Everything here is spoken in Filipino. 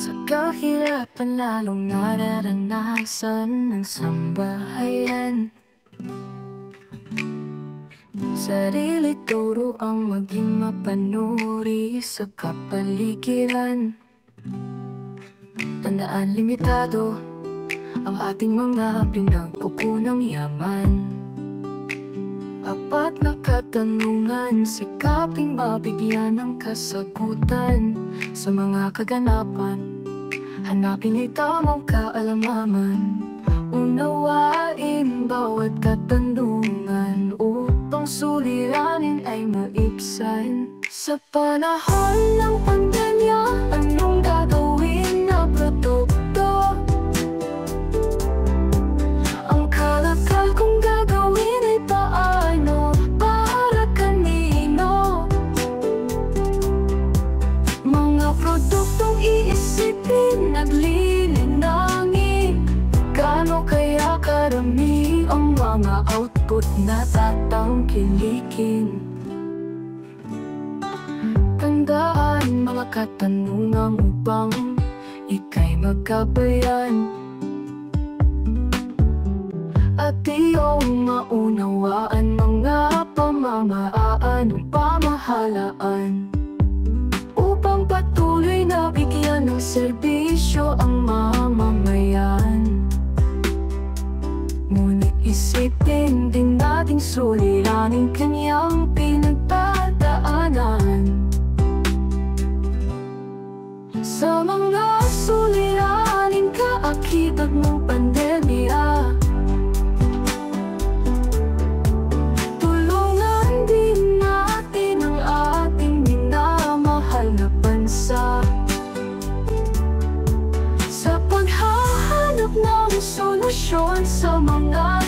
Sa kahirapan lalong nararanasan ng sambahayan. Sarili turo ang maging mapanuri sa kapaligiran. Tandaan limitado ang ating mga pinagkukunang yaman. Apat na katanungan, sikaping mabigyan ng kasagutan. Sa mga kaganapan, hanapin ay tamang kaalamanan. Unawain bawat katanungan upang suliranin ay maibsan. Sa panahon ng pandemya, anong gagawin na produkto? Ang kalakal kung gagawin ay paano, para kanino? Mga produktong iisipin, naglilinangin. Gaano kaya karami ang mga output na tatangkilikin? Tandaan mga katanungan upang ika'y magkabayan. At iyong maunawaan mga pamamaraan ng pamahalaan, upang patuloy na bigyan ng serbisyo ang mamamayan. Ngunit isipin din nating suliranin kanyang pinagdadaanan. Sa mga suliranin kaakibat ng pandemya, tulungan din natin ang ating minamahal na bansa. Sa paghahanap ng solusyon sa mga